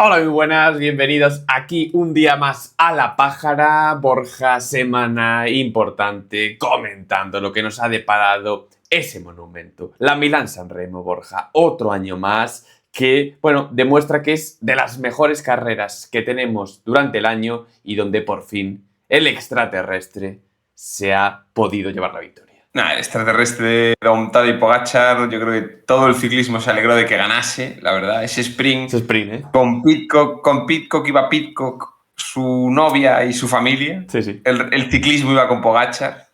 Hola, muy buenas, bienvenidos aquí un día más a La Pájara. Borja, semana importante, comentando lo que nos ha deparado ese monumento. La Milán-San Remo, Borja, otro año más que, bueno, demuestra que es de las mejores carreras que tenemos durante el año y donde por fin el extraterrestre se ha podido llevar la victoria. Nah, el extraterrestre de Tadej Pogačar, yo creo que todo el ciclismo se alegró de que ganase, la verdad. Ese sprint, con Pidcock iba Pidcock, su novia y su familia. Sí. El ciclismo iba con Pogačar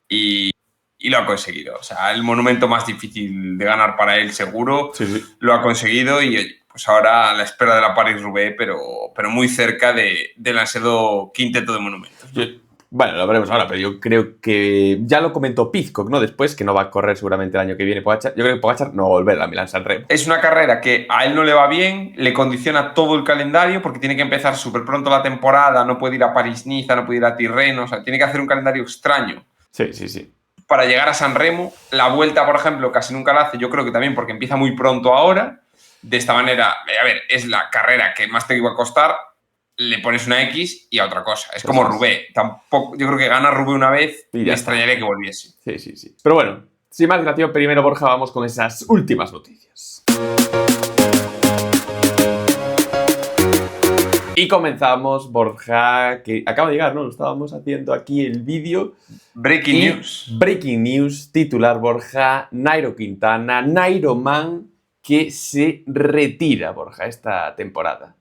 y lo ha conseguido. O sea, el monumento más difícil de ganar para él, seguro, lo ha conseguido y pues ahora a la espera de la Paris-Roubaix, pero muy cerca del ansiado quinteto de monumentos, ¿no? Bueno, lo veremos ahora, pero yo creo que ya lo comentó Pidcock, ¿no? Después, que no va a correr seguramente el año que viene Pogačar. Yo creo que Pogačar no va a volver a la Milán-San Remo. Es una carrera que a él no le va bien, le condiciona todo el calendario porque tiene que empezar súper pronto la temporada, no puede ir a París-Niza, no puede ir a Tirreno, o sea, tiene que hacer un calendario extraño. Sí. Para llegar a San Remo, la vuelta, por ejemplo, casi nunca la hace, yo creo que también porque empieza muy pronto ahora. De esta manera, a ver, es la carrera que más te iba a costar, le pones una X y a otra cosa. Es como Roubaix. Tampoco, yo creo que gana Roubaix una vez y me extrañaría que volviese. Sí. Pero bueno, sin más dilación, primero, Borja, vamos con esas últimas noticias. Y comenzamos, Borja, que acaba de llegar, ¿no? Lo estábamos haciendo aquí el vídeo. Breaking news, titular, Borja, Nairo Quintana, Nairo Man, que se retira, Borja, esta temporada.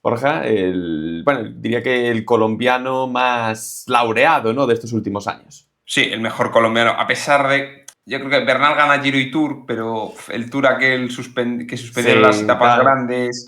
Borja, diría que el colombiano más laureado, ¿no?, de estos últimos años. Sí, el mejor colombiano, a pesar de... Yo creo que Bernal gana Giro y Tour, pero el Tour aquel que suspendieron las etapas grandes,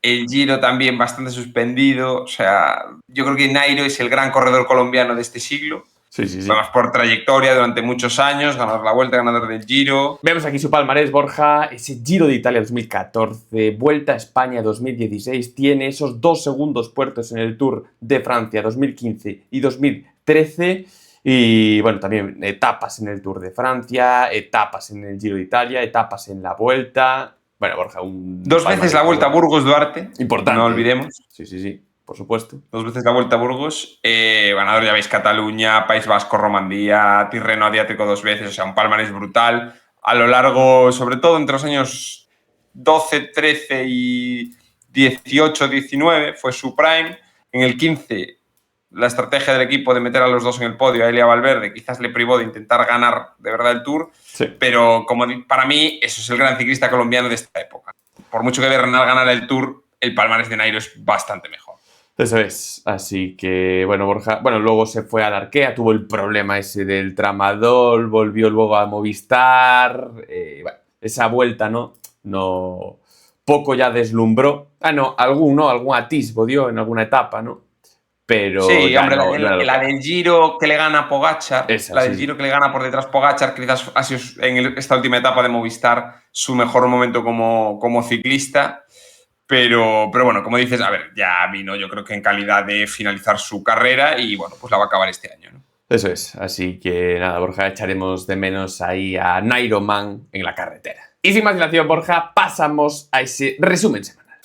el Giro también bastante suspendido, o sea, yo creo que Nairo es el gran corredor colombiano de este siglo. Sí. Además, por trayectoria durante muchos años, ganador de la Vuelta, ganador del Giro. Vemos aquí su palmarés, Borja, ese Giro de Italia 2014, Vuelta a España 2016, tiene esos 2 segundos puestos en el Tour de Francia 2015 y 2013, y bueno, también etapas en el Tour de Francia, etapas en el Giro de Italia, etapas en la Vuelta. Bueno, Borja, 2 veces la Vuelta a Burgos Duarte. Importante. No olvidemos. Sí, por supuesto. 2 veces la Vuelta a Burgos. Ganador, ya veis, Cataluña, País Vasco, Romandía, Tirreno Adriático 2 veces. O sea, un palmarés brutal. A lo largo, sobre todo entre los años 12, 13 y 18, 19, fue su prime. En el 15, la estrategia del equipo de meter a los dos en el podio, a él y a Valverde, quizás le privó de intentar ganar de verdad el Tour. Sí. Pero para mí, eso es el gran ciclista colombiano de esta época. Por mucho que Bernal ganara el Tour, el palmarés de Nairo es bastante mejor. Eso es, así que, bueno, Borja, luego se fue al Arkea, tuvo el problema ese del tramadol, volvió luego a Movistar, esa vuelta, ¿no? Poco ya deslumbró. Algún atisbo dio en alguna etapa, ¿no? Pero sí, hombre, la del Giro que le gana a Pogačar, Giro que le gana por detrás Pogačar, quizás ha sido en esta última etapa de Movistar su mejor momento como ciclista. Pero bueno, como dices, a ver, ya vino, yo creo que en calidad de finalizar su carrera y bueno, pues la va a acabar este año, ¿no? Eso es, así que nada, Borja, echaremos de menos ahí a Nairo Man en la carretera. Y sin más dilación, Borja, pasamos a ese resumen semanal.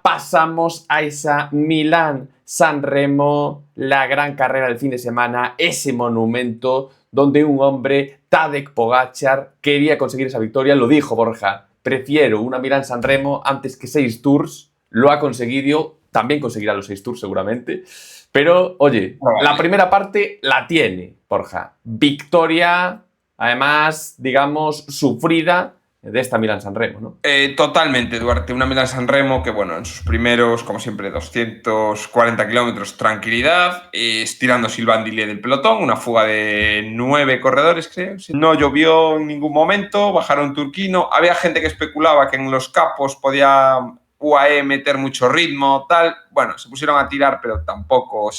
Pasamos a esa Milán-San Remo, la gran carrera del fin de semana, ese monumento donde un hombre, Tadej Pogačar, quería conseguir esa victoria. Lo dijo, Borja, prefiero una Milán-San Remo antes que 6 Tours. Lo ha conseguido, también conseguirá los 6 Tours seguramente. Pero, oye, la primera parte la tiene, Borja. Victoria, además, digamos, sufrida de esta Milán-San Remo, ¿no? Totalmente, Duarte. Una Milán-San Remo que, bueno, en sus primeros, como siempre, 240 kilómetros, tranquilidad, estirando Silvandile del pelotón, una fuga de 9 corredores, creo. No llovió en ningún momento, bajaron Turquino. Había gente que especulaba que en los capos podía UAE meter mucho ritmo, tal. Bueno, se pusieron a tirar, pero tampoco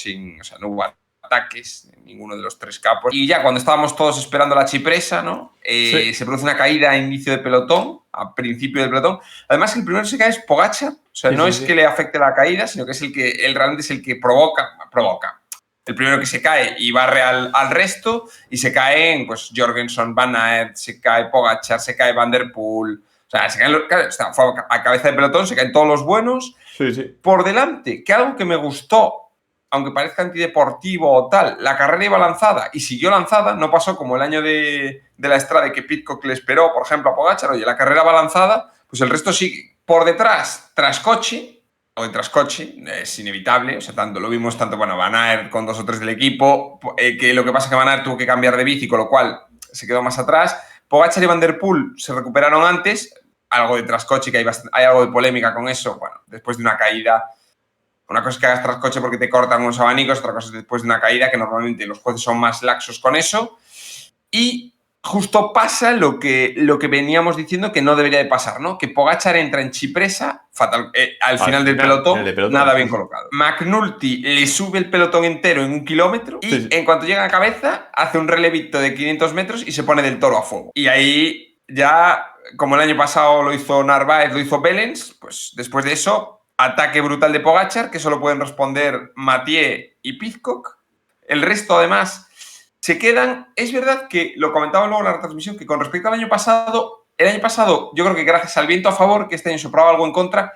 no hubo ataques en ninguno de los 3 capos. Y ya cuando estábamos todos esperando la chipresa, ¿no? Se produce una caída a inicio de pelotón, a principio del pelotón. Además, el primero que se cae es Pogačar. O sea, no es que le afecte la caída, sino que es él realmente es el que provoca. El primero que se cae y barre al resto, y se caen pues Jorgenson, Van Aert, se cae Pogačar, se cae Van der Poel, O sea, claro, fue a cabeza de pelotón, se caen todos los buenos. Sí, sí. Por delante, que algo que me gustó, aunque parezca antideportivo o tal, la carrera iba lanzada y siguió lanzada, no pasó como el año de la Estrada que Pidcock le esperó, por ejemplo, a Pogačar, oye, la carrera va lanzada, pues el resto sigue. Por detrás, Trascoche, es inevitable, o sea, tanto lo vimos tanto, bueno, Van Aert con 2 o 3 del equipo, que lo que pasa es que Van Aert tuvo que cambiar de bici, con lo cual se quedó más atrás. Pogačar y Van der Poel se recuperaron antes, algo de Trascoche, que hay algo de polémica con eso, bueno, después de una caída. Una cosa es que hagas trascoche porque te cortan unos abanicos, otra cosa es después de una caída, que normalmente los jueces son más laxos con eso. Y justo pasa lo que veníamos diciendo que no debería de pasar, ¿no? Que Pogačar entra en Chipresa, fatal, al final del pelotón, nada bien colocado. McNulty le sube el pelotón entero en 1 kilómetro y en cuanto llega a cabeza, hace un relevito de 500 metros y se pone del toro a fuego. Y ahí ya, como el año pasado lo hizo Narváez, lo hizo Belens, pues después de eso, ataque brutal de Pogačar, que solo pueden responder Mathieu y Pidcock. El resto, además, se quedan. Es verdad que lo comentaba luego en la retransmisión, que con respecto al año pasado, yo creo que gracias al viento a favor, que este año soplaba algo en contra,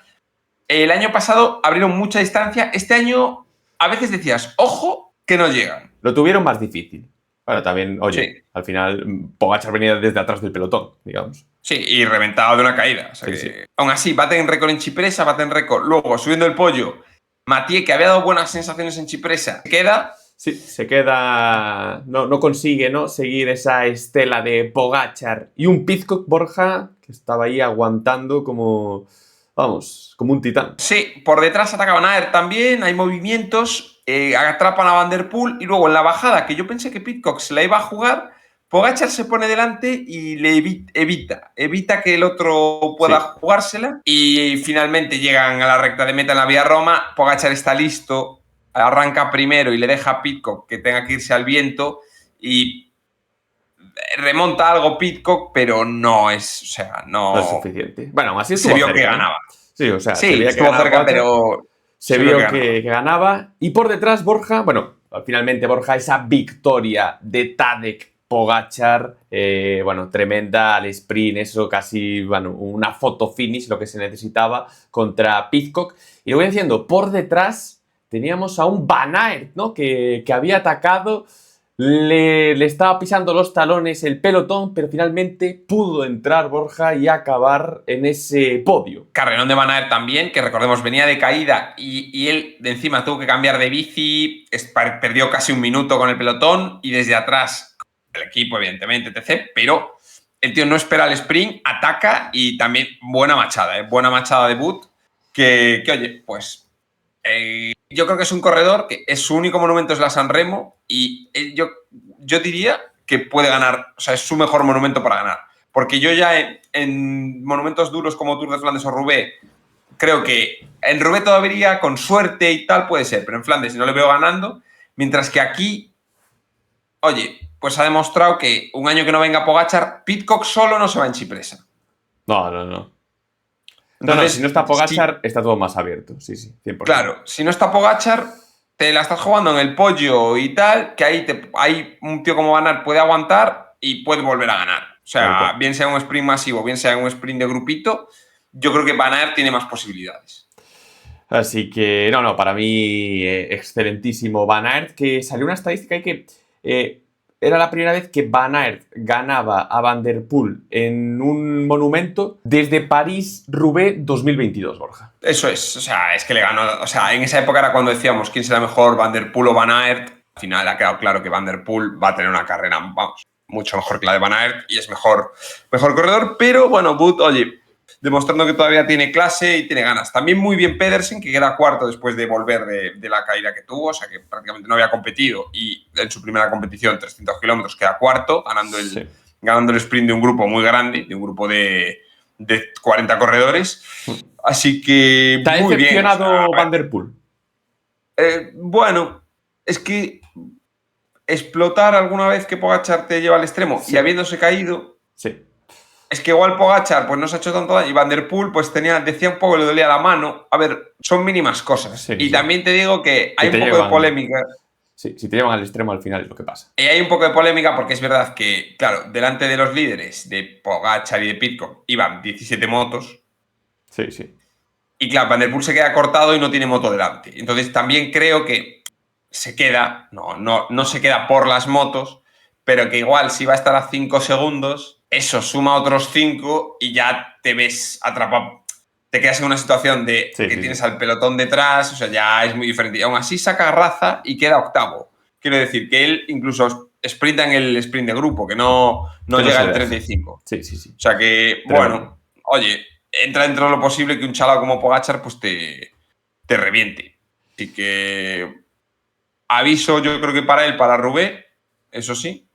el año pasado abrieron mucha distancia. Este año a veces decías, ojo, que no llegan. Lo tuvieron más difícil. Bueno, también, oye, sí. Al final Pogačar venía desde atrás del pelotón, digamos. Sí, y reventado de una caída. O sea sí. Aún así, baten récord en Chipresa, baten récord. Luego, subiendo el pollo, Mathieu, que había dado buenas sensaciones en Chipresa, se queda. Sí, se queda. No consigue, ¿no? Seguir esa estela de Pogačar. Y un Pidcock, Borja, que estaba ahí aguantando como. Vamos, como un titán. Sí, por detrás ataca Van Aert también, hay movimientos, atrapan a Van der Poel y luego en la bajada, que yo pensé que Pidcock se la iba a jugar, Pogačar se pone delante y le evita que el otro pueda jugársela y finalmente llegan a la recta de meta en la Vía Roma, Pogačar está listo, arranca primero y le deja a Pidcock que tenga que irse al viento y remonta algo Pidcock, pero no es, o sea, no es suficiente. Bueno, aún así se vio cerca, que ganaba. Sí, o sea, sí, se veía estuvo que cerca, pero se vio que ganaba. Y por detrás, Borja, bueno, finalmente Borja, esa victoria de Tadej Pogačar, bueno, tremenda al sprint, eso casi, bueno, una foto finish, lo que se necesitaba contra Pidcock. Y lo voy diciendo, por detrás teníamos a un Van Aert, ¿no? Que había atacado, le estaba pisando los talones el pelotón, pero finalmente pudo entrar Borja y acabar en ese podio. Carrerón de Van Aert también, que recordemos venía de caída y él de encima tuvo que cambiar de bici, perdió casi 1 minuto con el pelotón y desde atrás el equipo, evidentemente, etc. Pero el tío no espera el sprint, ataca y también buena machada de Wout, que oye, pues yo creo que es un corredor que su único monumento es la San Remo y yo diría que puede ganar, o sea, es su mejor monumento para ganar. Porque yo ya en monumentos duros como Tour de Flandes o Roubaix, creo que en Roubaix todavía con suerte y tal puede ser, pero en Flandes no le veo ganando, mientras que aquí, oye, pues ha demostrado que un año que no venga Pogačar, Pidcock solo no se va en Chipresa. No. Entonces, si no está Pogačar, está todo más abierto. Sí, 100%. Claro, si no está Pogačar, te la estás jugando en el pollo y tal, que ahí un tío como Van Aert puede aguantar y puede volver a ganar. O sea, bien sea un sprint masivo, bien sea un sprint de grupito, yo creo que Van Aert tiene más posibilidades. Así que, no, para mí, excelentísimo Van Aert, que salió una estadística ahí que era la primera vez que Van Aert ganaba a Van der Poel en un monumento desde París-Roubaix 2022, Borja. Eso es, o sea, es que le ganó, o sea, en esa época era cuando decíamos quién será mejor, Van der Poel o Van Aert. Al final ha quedado claro que Van der Poel va a tener una carrera, vamos, mucho mejor que la de Van Aert y es mejor corredor, pero bueno, Wout, oye, demostrando que todavía tiene clase y tiene ganas. También muy bien Pedersen, que queda cuarto después de volver de la caída que tuvo, o sea que prácticamente no había competido y en su primera competición, 300 kilómetros, queda cuarto, ganando el sprint de un grupo muy grande, de un grupo de 40 corredores. Así que ¿Te ha muy decepcionado bien, o sea, Van der Poel? Bueno, es que explotar alguna vez que Pogačar te lleva al extremo y habiéndose caído... Sí. Es que igual Pogačar pues no se ha hecho tanto daño y Van der Poel pues decía un poco que le dolía la mano. A ver, son mínimas cosas. Sí, y también te digo que hay un poco de polémica. Sí, si te llevan al extremo al final es lo que pasa. Y hay un poco de polémica porque es verdad que, claro, delante de los líderes de Pogačar y de Pidcock iban 17 motos. Sí, sí. Y claro, Van der Poel se queda cortado y no tiene moto delante. Entonces también creo que se queda, no se queda por las motos, pero que igual si va a estar a 5 segundos, eso suma otros 5 y ya te ves atrapado. Te quedas en una situación de Sí, que sí, tienes sí. al pelotón detrás, o sea, ya es muy diferente. Y aún así saca raza y queda octavo. Quiero decir que él incluso sprinta en el sprint de grupo, que no Que no llega se al deja. 35. Sí, sí, sí. O sea que, Tremendo. bueno, oye, entra dentro de lo posible que un chalao como Pogačar pues te reviente. Así que aviso, yo creo que para él, para Rubé, eso sí.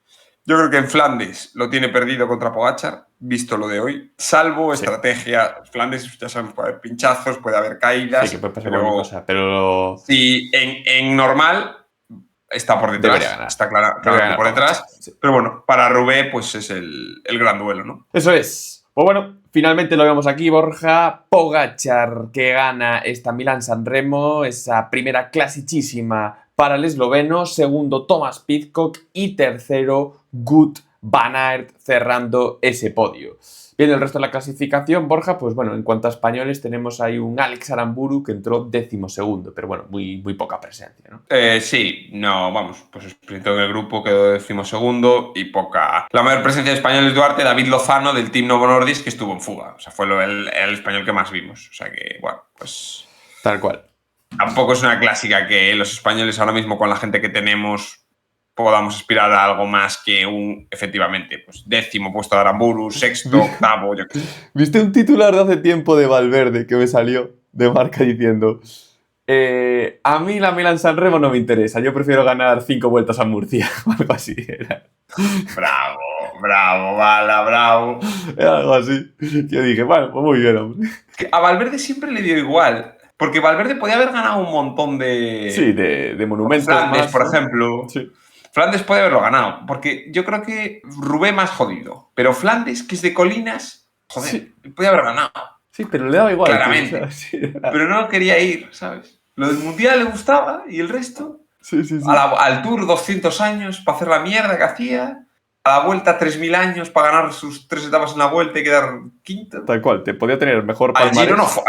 Yo creo que en Flandes lo tiene perdido contra Pogačar, visto lo de hoy. Salvo Sí. estrategia. Flandes, ya sabemos, puede haber pinchazos, puede haber Sí, caídas, que puede pasar cualquier pero cosa, pero si en normal está por debería detrás, ganar. está Debería claramente ganar por Pogačar. detrás. Sí. Pero bueno, para Rubé, pues es el gran duelo, ¿no? Eso es. Pues bueno, finalmente lo vemos aquí, Borja. Pogačar que gana esta Milán-San Remo, esa primera clasicísima para el esloveno, segundo Thomas Pidcock y tercero Wout van Aert cerrando ese podio. Bien, el resto de la clasificación, Borja, pues bueno, en cuanto a españoles tenemos ahí un Alex Aramburu que entró 12º, pero bueno, muy poca presencia, ¿no? Sí, no, vamos, pues sprintó en el grupo, quedó 12º y poca. La mayor presencia de españoles Duarte, David Lozano del Team Novo Nordisk, que estuvo en fuga. O sea, fue el español que más vimos. O sea que, bueno, pues Tal cual. tampoco es una clásica que los españoles ahora mismo con la gente que tenemos podamos aspirar a algo más que efectivamente, pues 10º puesto de Aramburu, 6º, 8º, yo qué sé. ¿Viste un titular de hace tiempo de Valverde que me salió de marca diciendo a mí la Milan San Remo no me interesa, yo prefiero ganar 5 vueltas a Murcia o algo así era. Bravo, Bala, bravo. Era algo así. Yo dije, bueno, pues muy bien, hombre. Que a Valverde siempre le dio igual, porque Valverde podía haber ganado un montón Sí, de... de monumentos Flandes, más, por ¿no? ejemplo. Sí. Flandes puede haberlo ganado, porque yo creo que Rubé más jodido, pero Flandes, que es de colinas, joder, Sí, puede haber ganado, sí, pero le daba igual, tío. O sea, claramente. sí, era- Pero no quería ir, ¿sabes? Lo del Mundial le gustaba y el resto, sí, sí, sí. al Tour 200 años para hacer la mierda que hacía, a la Vuelta 3000 años para ganar sus 3 etapas en la Vuelta y quedar quinto. Tal cual, te podía tener mejor Al Giro, no, palmarés.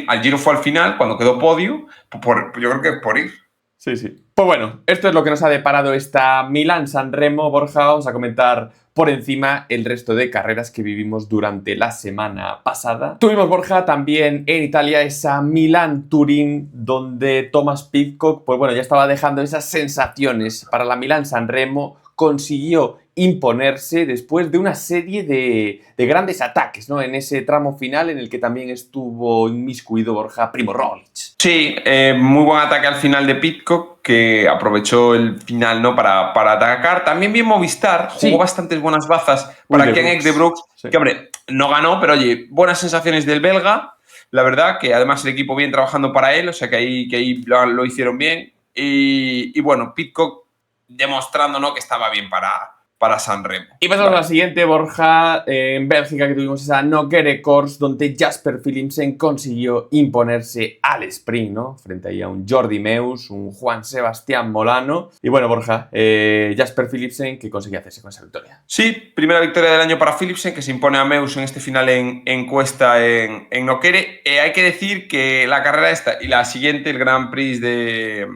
al Giro fue al final, cuando quedó podio, yo creo que por ir. Sí, sí. Pues bueno, esto es lo que nos ha deparado esta Milán-San Remo. Borja, vamos a comentar por encima el resto de carreras que vivimos durante la semana pasada. Tuvimos, Borja, también en Italia esa Milán-Turín, donde Thomas Pidcock, pues bueno, ya estaba dejando esas sensaciones para la Milán-San Remo, consiguió imponerse después de una serie de grandes ataques, ¿no? En ese tramo final en el que también estuvo inmiscuido Borja Primo Roglic. Sí, muy buen ataque al final de Pidcock, que aprovechó el final, ¿no? para atacar. También bien Movistar, jugó Sí. bastantes buenas bazas para Ken Ek de Brooks, Sí. que hombre, no ganó, pero oye, buenas sensaciones del belga, la verdad, que además el equipo bien trabajando para él, o sea que ahí lo hicieron bien. Y bueno, Pidcock demostrando, ¿no? que estaba bien para San Remo. Y pasamos a la siguiente, Borja, en Bélgica, que tuvimos esa Nokere Course, donde Jasper Philipsen consiguió imponerse al sprint, ¿no? Frente ahí a un Jordi Meus, un Juan Sebastián Molano. Y bueno, Borja, Jasper Philipsen, que consiguió hacerse con esa victoria. Sí, primera victoria del año para Philipsen, que se impone a Meus en este final en Cuesta en Nokere. Hay que decir que la carrera esta y la siguiente, el Grand Prix de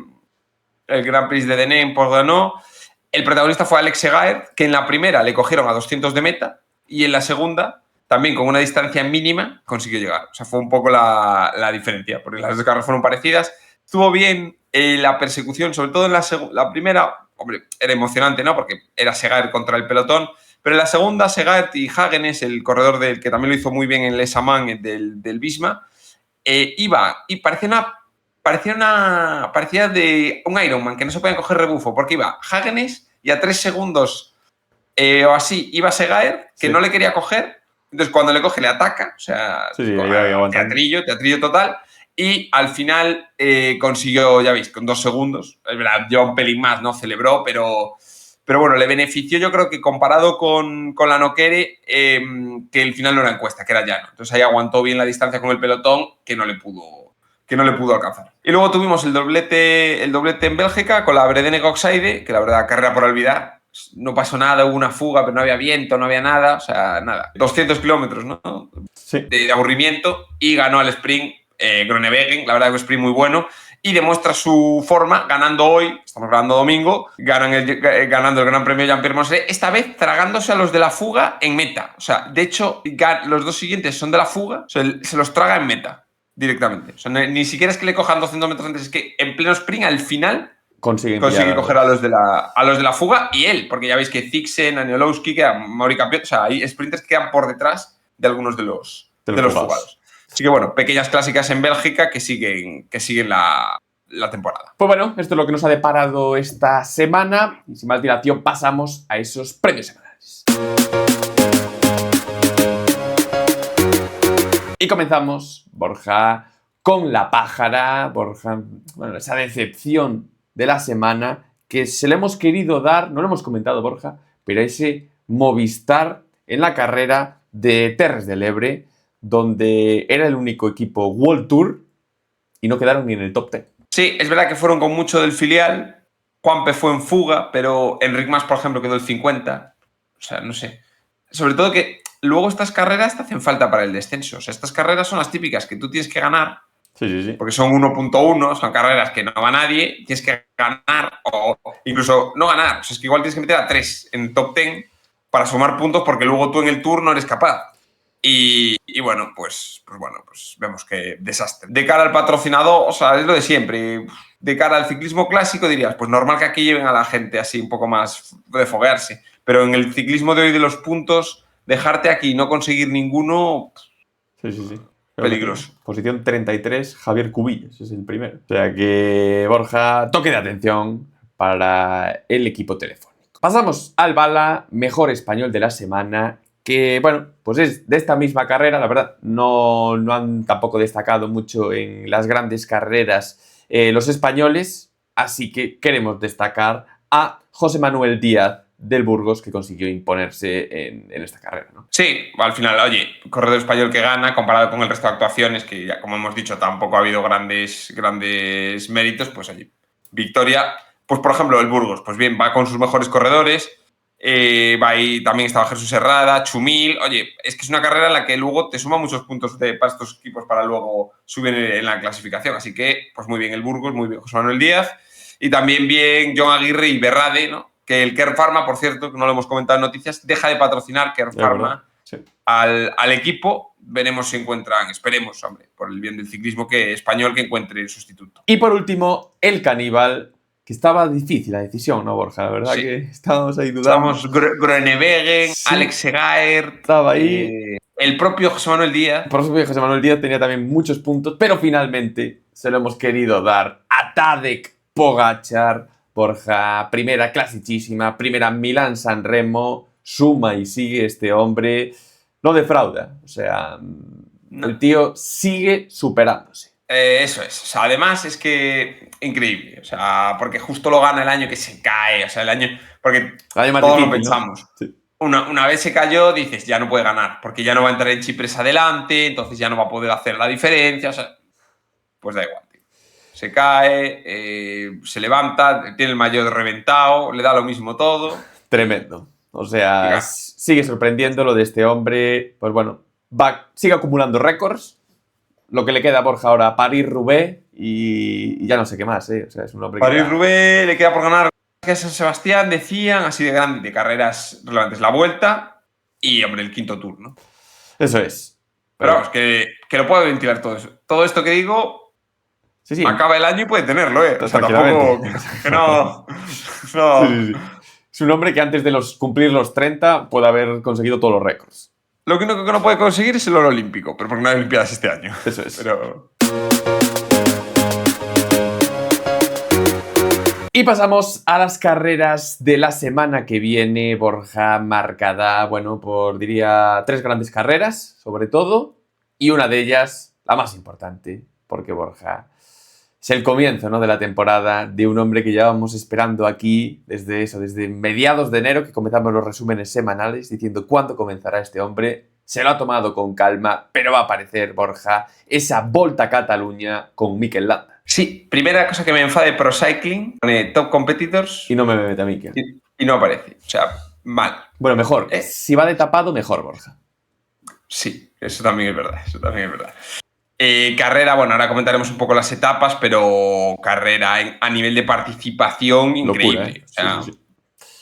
Denain, pues ganó. El protagonista fue Alex Segaer, que en la primera le cogieron a 200 de meta y en la segunda, también con una distancia mínima, consiguió llegar. O sea, fue un poco la diferencia, porque las dos carreras fueron parecidas. Estuvo bien la persecución, sobre todo en la primera, hombre, era emocionante, ¿no? Porque era Segaer contra el pelotón, pero en la segunda, Segaer y Hagenes, el corredor del que también lo hizo muy bien en Les Amans del Visma, iba y parecía de un Ironman, que no se podían coger rebufo, porque iba Hagenes y a 3 segundos o así iba Segaer, que Sí. no le quería coger. Entonces, cuando le coge, le ataca. O sea, Sí, iba aguantando. teatrillo total. Y al final consiguió, ya veis, con 2 segundos. Es verdad, lleva un pelín más, ¿no? Celebró, pero bueno, le benefició, yo creo que comparado con la Nokere, que el final no era encuesta, que era llano. Entonces ahí aguantó bien la distancia con el pelotón, que no le pudo que no le pudo alcanzar. Y luego tuvimos el doblete en Bélgica con la Bredene Goxaide, que la verdad, carrera por olvidar. No pasó nada, hubo una fuga, pero no había viento, no había nada, o sea, nada. 200 kilómetros, ¿no? Sí. De aburrimiento, y ganó el sprint Groenewegen, la verdad que un sprint muy bueno, y demuestra su forma ganando hoy, estamos grabando domingo, ganando el Gran Premio Jean-Pierre Montserrat, esta vez tragándose a los de la fuga en meta. O sea, de hecho, los dos siguientes son de la fuga, o sea, se los traga en meta directamente. O sea, ni siquiera es que le cojan 200 metros antes, es que en pleno sprint, al final, consigue coger a los de la fuga, y él, porque ya veis que Zixen, Aniolowski, Mauri Capiot, o sea, hay sprinters que quedan por detrás de algunos de los fugados. Así que bueno, pequeñas clásicas en Bélgica que siguen la temporada. Pues bueno, esto es lo que nos ha deparado esta semana. Y sin más dilación, pasamos a esos premios semanales. Y comenzamos, Borja, con la pájara. Borja, bueno, esa decepción de la semana que se le hemos querido dar, no lo hemos comentado, Borja, pero ese Movistar en la carrera de Terres de l'Ebre, donde era el único equipo World Tour y no quedaron ni en el top 10. Sí, es verdad que fueron con mucho del filial. Juanpe fue en fuga, pero Enric Mas, por ejemplo, quedó el 50. O sea, no sé. Sobre todo que luego estas carreras te hacen falta para el descenso. O sea, estas carreras son las típicas que tú tienes que ganar. Sí. Porque son 1.1, son carreras que no va nadie. Tienes que ganar o incluso no ganar. O sea, es que igual tienes que meter a 3 en top 10 para sumar puntos porque luego tú en el Tour no eres capaz. Y bueno, pues vemos que desastre. De cara al patrocinador, o sea, es lo de siempre. De cara al ciclismo clásico dirías, pues normal que aquí lleven a la gente así un poco más de foguearse. Pero en el ciclismo de hoy de los puntos, dejarte aquí y no conseguir ninguno, sí. Peligroso. Posición 33, Javier Cubillas es el primero. O sea que, Borja, toque de atención para el equipo telefónico. Pasamos al bala mejor español de la semana, que, bueno, pues es de esta misma carrera. La verdad, no han tampoco destacado mucho en las grandes carreras los españoles, así que queremos destacar a José Manuel Díaz del Burgos, que consiguió imponerse en esta carrera, ¿no? Sí, al final, oye, corredor español que gana, comparado con el resto de actuaciones, que ya, como hemos dicho, tampoco ha habido grandes méritos, pues oye, victoria. Pues, por ejemplo, el Burgos, pues bien, va con sus mejores corredores, va ahí, también estaba Jesús Herrada, Chumil. Oye, es que es una carrera en la que luego te suma muchos puntos para estos equipos para luego subir en la clasificación. Así que, pues muy bien el Burgos, muy bien José Manuel Díaz. Y también bien John Aguirre y Berrade, ¿no? Que el Kern Pharma, por cierto, que no lo hemos comentado en noticias, deja de patrocinar Kern Pharma al equipo. Veremos si encuentran, esperemos, hombre, por el bien del ciclismo español, que encuentre el sustituto. Y por último, el Caníbal, que estaba difícil la decisión, ¿no, Borja? La verdad que estábamos ahí dudando. Estábamos Groenewegen, Alex Segaer, estaba ahí. El propio José Manuel Díaz. El propio José Manuel Díaz tenía también muchos puntos, pero finalmente se lo hemos querido dar a Tadej Pogačar. Borja, primera clasiquísima, primera Milán-San Remo, suma y sigue este hombre, no defrauda, o sea, el tío sigue superándose. Eso es, o sea, además es que increíble, o sea, porque justo lo gana el año que se cae, o sea, porque todos lo pensamos. ¿No? Sí. Una vez se cayó, dices, ya no puede ganar, porque ya no va a entrar en Chipres adelante, entonces ya no va a poder hacer la diferencia, o sea, pues da igual. Se cae, se levanta, tiene el maillot reventado, le da lo mismo todo. Tremendo. O sea, sigue sorprendiendo lo de este hombre. Pues bueno, sigue acumulando récords. Lo que le queda a Borja ahora, París-Roubaix y ya no sé qué más, ¿eh? O sea, es un hombre París-Roubaix le queda por ganar a San Sebastián, decían, así de grande, de carreras relevantes. La Vuelta y, hombre, el quinto Tour, ¿no? Eso es. Pero vamos, que lo puedo ventilar todo eso. Todo esto que digo... Sí. Acaba el año y puede tenerlo, ¿eh? O sea, tampoco... Que no... Sí. Es un hombre que antes de cumplir los 30 puede haber conseguido todos los récords. Lo único que no puede conseguir es el oro olímpico, pero porque no hay Olimpiadas este año. Eso es. Pero... Y pasamos a las carreras de la semana que viene, Borja, marcada, bueno, por, diría, 3 grandes carreras, sobre todo, y una de ellas, la más importante, porque Borja... Es el comienzo, ¿no?, de la temporada de un hombre que llevábamos esperando aquí desde mediados de enero, que comenzamos los resúmenes semanales diciendo cuándo comenzará este hombre. se lo ha tomado con calma, pero va a aparecer, Borja, esa Volta a Cataluña con Mikel Landa. Sí, primera cosa que me enfada de Pro Cycling, pone Top Competitors Y no me mete a Mikel. y no aparece. O sea, mal. Bueno, mejor. Si va de tapado, mejor, Borja. Sí, eso también es verdad. Carrera, bueno, ahora comentaremos un poco las etapas, pero carrera a nivel de participación increíble. Locura, ¿eh? O sea, sí.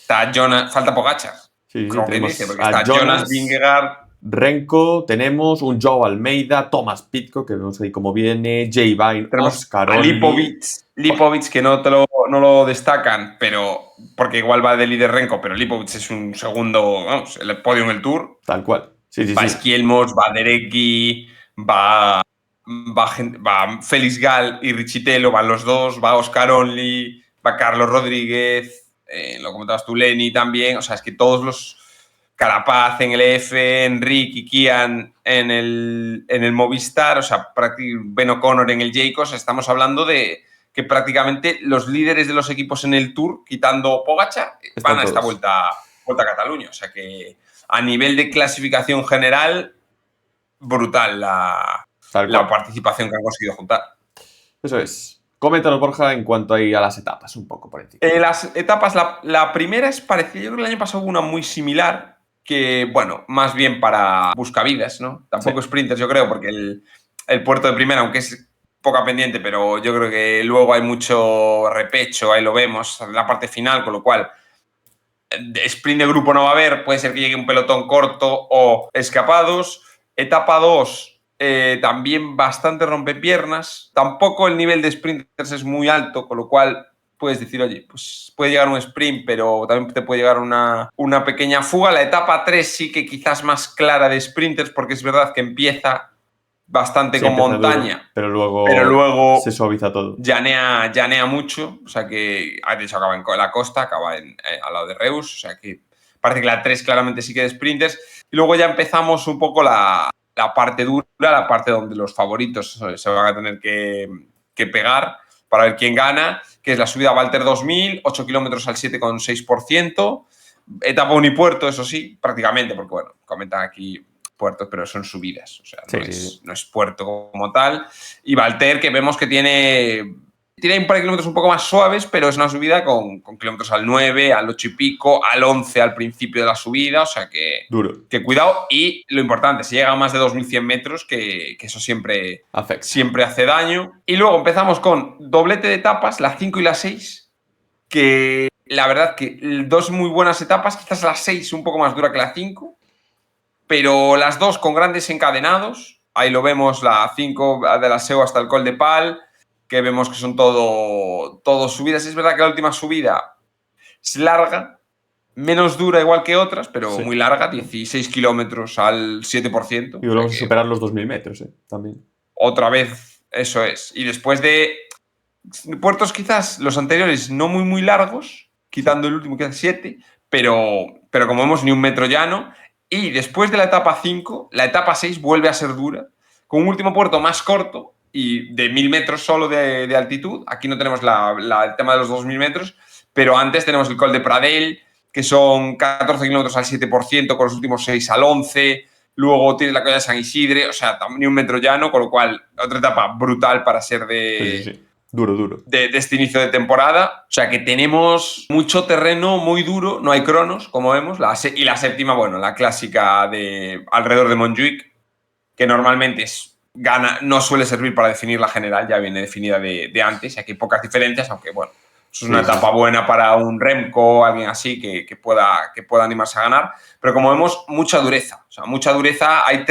Está Jonas, falta Pogačar. Sí, Porque está Jonas Vingegaard. Renko, tenemos un Joe Almeida, Thomas Pidcock, que vemos ahí cómo viene, Jay Vine, Oscar a Lipovic, que no lo destacan, pero porque igual va de líder Renko, pero Lipovic es un segundo, vamos, el podio en el Tour. Tal cual. Va Esquielmos, va Derecki, va Félix Gal y Richitello, van los dos, va Oscar Only, va Carlos Rodríguez, lo comentabas tú, Lenny también, o sea, es que todos los Carapaz en el EF, Enrique y Kian en el Movistar, o sea, Ben O'Connor en el Jacobs, estamos hablando de que prácticamente los líderes de los equipos en el Tour, quitando Pogačar, van a esta vuelta a Cataluña, o sea que a nivel de clasificación general, brutal la participación que han conseguido juntar. Eso es. Coméntanos, Borja, en cuanto a las etapas, un poco por encima. Las etapas, la primera es parecida, yo creo que el año pasado hubo una muy similar, que, bueno, más bien para buscavidas, ¿no? Tampoco sprinters, yo creo, porque el puerto de primera, aunque es poca pendiente, pero yo creo que luego hay mucho repecho, ahí lo vemos, en la parte final, con lo cual sprint de grupo no va a haber, puede ser que llegue un pelotón corto o escapados. Etapa 2, también bastante rompepiernas. Tampoco el nivel de sprinters es muy alto, con lo cual puedes decir, oye, pues puede llegar un sprint, pero también te puede llegar una pequeña fuga. La etapa 3 sí que quizás más clara de sprinters, porque es verdad que empieza bastante con montaña, duro, pero luego se suaviza todo. Llanea mucho, o sea que de hecho acaba en la costa, acaba al lado de Reus, o sea que parece que la 3 claramente sí que de sprinters. Y luego ya empezamos un poco la parte dura, la parte donde los favoritos se van a tener que pegar para ver quién gana, que es la subida a Valter 2000, 8 kilómetros al 7,6%, etapa unipuerto, eso sí, prácticamente, porque bueno, comentan aquí puertos, pero son subidas, o sea, no es puerto como tal. Y Valter, que vemos que tiene un par de kilómetros un poco más suaves, pero es una subida con kilómetros al 9, al 8 y pico, al 11 al principio de la subida, o sea que, duro. Que cuidado. Y lo importante, si llega a más de 2.100 metros, que eso siempre hace daño. Y luego empezamos con doblete de etapas, la 5 y la 6, que la verdad que dos muy buenas etapas, quizás la 6 un poco más dura que la 5, pero las dos con grandes encadenados. Ahí lo vemos, la 5 de la SEO hasta el Col de Pal, que vemos que son todo subidas. Es verdad que la última subida es larga, menos dura igual que otras, pero muy larga, 16 kilómetros al 7%. Y luego superar los 2.000 metros, también. Otra vez, eso es. Y después de puertos quizás los anteriores no muy largos, quitando el último que es 7, pero como vemos ni un metro llano. Y después de la etapa 5, la etapa 6 vuelve a ser dura, con un último puerto más corto y de 1.000 metros solo de altitud. Aquí no tenemos el tema de los 2.000 metros, pero antes tenemos el Col de Pradell, que son 14 kilómetros al 7%, con los últimos 6 al 11. Luego tienes la Collada de San Isidre, o sea, ni un metro llano, con lo cual otra etapa brutal para ser Sí. Duro. De este inicio de temporada. O sea que tenemos mucho terreno muy duro, no hay cronos, como vemos. Y la séptima, bueno, la clásica de alrededor de Montjuic, que normalmente no suele servir para definir la general, ya viene definida de antes, y aquí hay pocas diferencias, aunque bueno, es una etapa buena para un Remco, alguien así que pueda animarse a ganar. Pero como vemos, mucha dureza. O sea, mucha dureza. Hay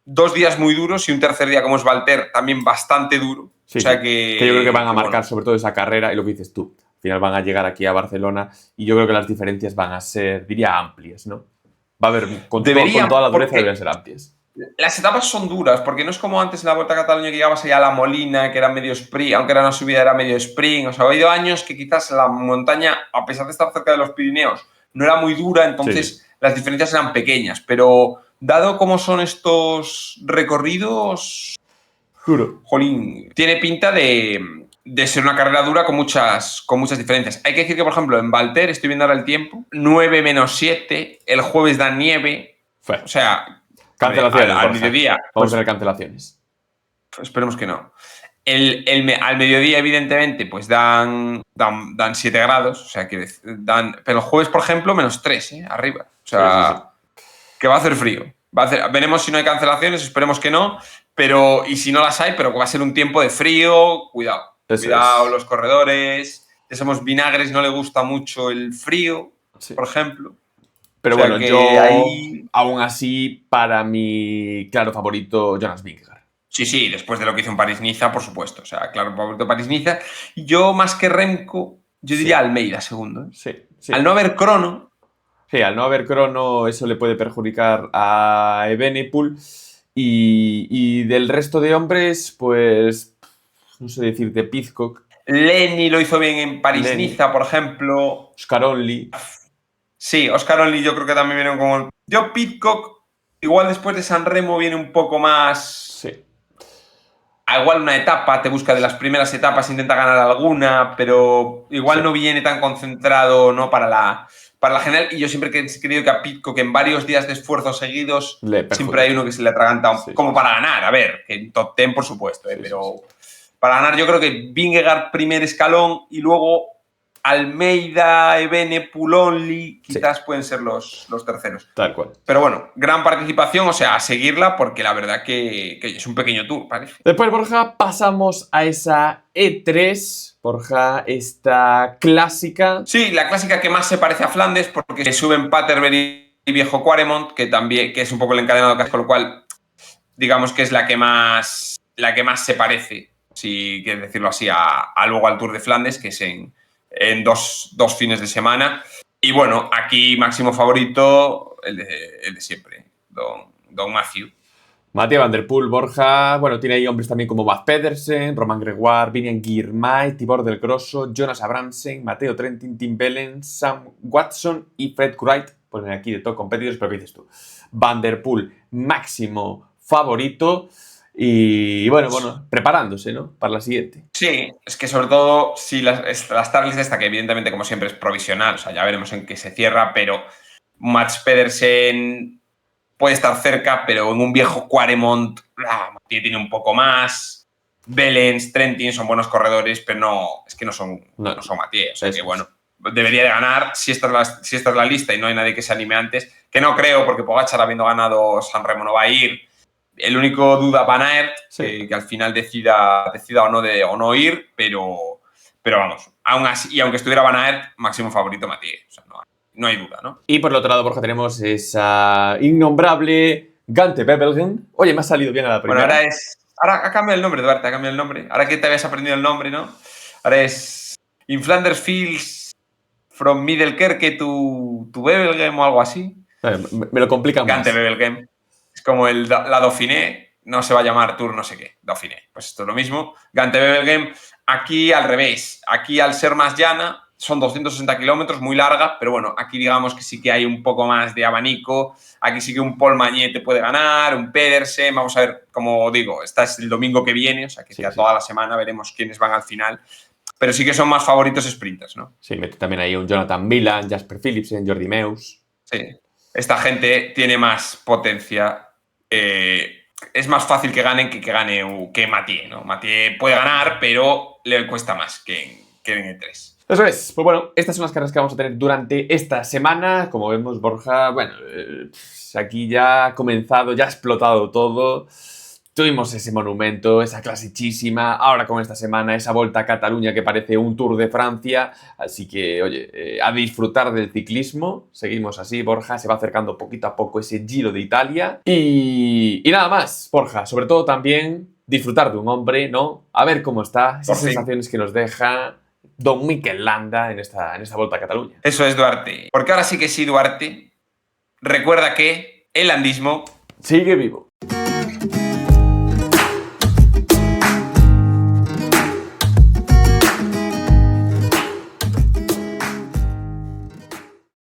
2 días muy duros y un tercer día, como es Valter, también bastante duro. Sí, o sea que yo creo que van a marcar sobre todo esa carrera y lo que dices tú. Al final van a llegar aquí a Barcelona y yo creo que las diferencias van a ser, diría, amplias, ¿no? Va a haber, con toda la dureza deberían ser amplias. Las etapas son duras, porque no es como antes en la Vuelta a Cataluña que llegabas allá a la Molina, que era medio sprint, aunque era una subida, era medio sprint. O sea, ha habido años que quizás la montaña, a pesar de estar cerca de los Pirineos, no era muy dura, entonces las diferencias eran pequeñas. Pero dado cómo son estos recorridos, duro. Jolín, tiene pinta de ser una carrera dura con muchas diferencias. Hay que decir que, por ejemplo, en Valter, estoy viendo ahora el tiempo, 9 menos 7, el jueves da nieve. O sea, Cancelaciones, al Borja. mediodía. Vamos Pues, a tener cancelaciones. esperemos que no. Al mediodía, evidentemente, pues dan 7 grados, o sea, que pero el jueves, por ejemplo, -3, arriba. O sea, que va a hacer frío. Veremos si no hay cancelaciones, esperemos que no, pero, y si no las hay, pero que va a ser un tiempo de frío, cuidado. Cuidado, los corredores, que somos vinagres, no le gusta mucho el frío, por ejemplo. Pero o sea, bueno, que yo, ahí... aún así, para mi claro favorito, Jonas Vingegaard. Sí, después de lo que hizo en París-Niza, por supuesto. O sea, claro, favorito París-Niza. Yo, más que Remco, yo diría Almeida segundo. Sí. Al no haber crono. Sí, al no haber crono, eso le puede perjudicar a Evenepoel. Y del resto de hombres, pues, no sé decirte, Pidcock. Lenny lo hizo bien en París-Niza, por ejemplo. Oscar Only. Sí, Oscar Only yo creo que también viene como... Yo, Pidcock, igual después de San Remo viene un poco más... Sí. Igual una etapa, te busca de las primeras etapas, intenta ganar alguna, pero igual no viene tan concentrado, ¿no? Para la general. Y yo siempre he creído que a Pidcock en varios días de esfuerzos seguidos siempre hay uno que se le atraganta como para ganar. A ver, que en top 10 por supuesto, pero para ganar yo creo que Vingegaard primer escalón y luego Almeida, Evenepoel, Only, quizás pueden ser los terceros. Tal cual. Pero bueno, gran participación, o sea, a seguirla porque la verdad que es un pequeño tour, parece. Después, Borja, pasamos a esa E3, Borja, esta clásica. Sí, la clásica que más se parece a Flandes porque suben Paterberg y Viejo Quaremont, que es un poco el encadenado, con lo cual digamos que es la que más se parece, si quieres decirlo así, a luego al Tour de Flandes, que es en dos fines de semana. Y bueno, aquí máximo favorito, el de siempre, Don Matthew. Mathieu van der Poel, Borja, bueno, tiene ahí hombres también como Mats Pedersen, Romain Gregoire, Vinian Girmay, Tibor del Grosso, Jonas Abramsen, Matteo Trentin, Tim Bellen, Sam Watson y Fred Kruijt. Ponen aquí de top competidores, pero ¿qué dices tú? Van der Poel, máximo favorito. Y bueno, preparándose, ¿no? Para la siguiente. Sí, es que sobre todo si la Star List esta, que evidentemente como siempre es provisional, o sea, ya veremos en qué se cierra, pero Mats Pedersen puede estar cerca, pero en un Viejo Quaremont tiene un poco más. Bellens, Trentin son buenos corredores, pero no son Mathieu. O sea que bueno, debería de ganar si esta es la lista y no hay nadie que se anime antes, que no creo, porque Pogačar habiendo ganado San Remo no va a ir. El único duda, Van Aert, que al final decida o no ir, pero vamos, aún así, y aunque estuviera Van Aert, máximo favorito Mathieu. O sea, no hay duda, ¿no? Y por el otro lado, Borja, tenemos esa innombrable Gante Wevelgem. Oye, me ha salido bien a la primera. Bueno, ahora ha cambiado el nombre, Duarte, ha cambiado el nombre. Ahora que te habías aprendido el nombre, ¿no? Ahora es In Flanders Fields from Middelkerke to Wevelgem o algo así. Me lo complican más. Gante Wevelgem. Es como la Dauphiné, no se va a llamar Tour no sé qué, Dauphiné. Pues esto es lo mismo. Gante Wevelgem, aquí al revés. Aquí al ser más llana, son 260 kilómetros, muy larga, pero bueno, aquí digamos que sí que hay un poco más de abanico. Aquí sí que un Paul Mañé te puede ganar, un Pedersen. Vamos a ver, como digo, esta es el domingo que viene, o sea que toda la semana veremos quiénes van al final. Pero sí que son más favoritos sprinters, ¿no? Sí, mete también ahí un Jonathan Milan, Jasper Philipsen, Jordi Meus. Sí, esta gente tiene más potencia. Es más fácil que ganen que Mathieu, ¿no? Mathieu puede ganar, pero le cuesta más que en el 3. Eso es. Pues bueno, estas son las carreras que vamos a tener durante esta semana. Como vemos, Borja, bueno, aquí ya ha comenzado, ya ha explotado todo. Tuvimos ese monumento, esa clasichísima, ahora con esta semana esa Volta a Cataluña que parece un Tour de Francia. Así que, oye, a disfrutar del ciclismo. Seguimos así, Borja, se va acercando poquito a poco ese Giro de Italia. Y nada más, Borja, sobre todo también disfrutar de un hombre, ¿no? A ver cómo está, esas sensaciones que nos deja Don Mikel Landa en esta Volta a Cataluña. Eso es, Duarte. Porque ahora sí que sí, Duarte, recuerda que el landismo sigue vivo.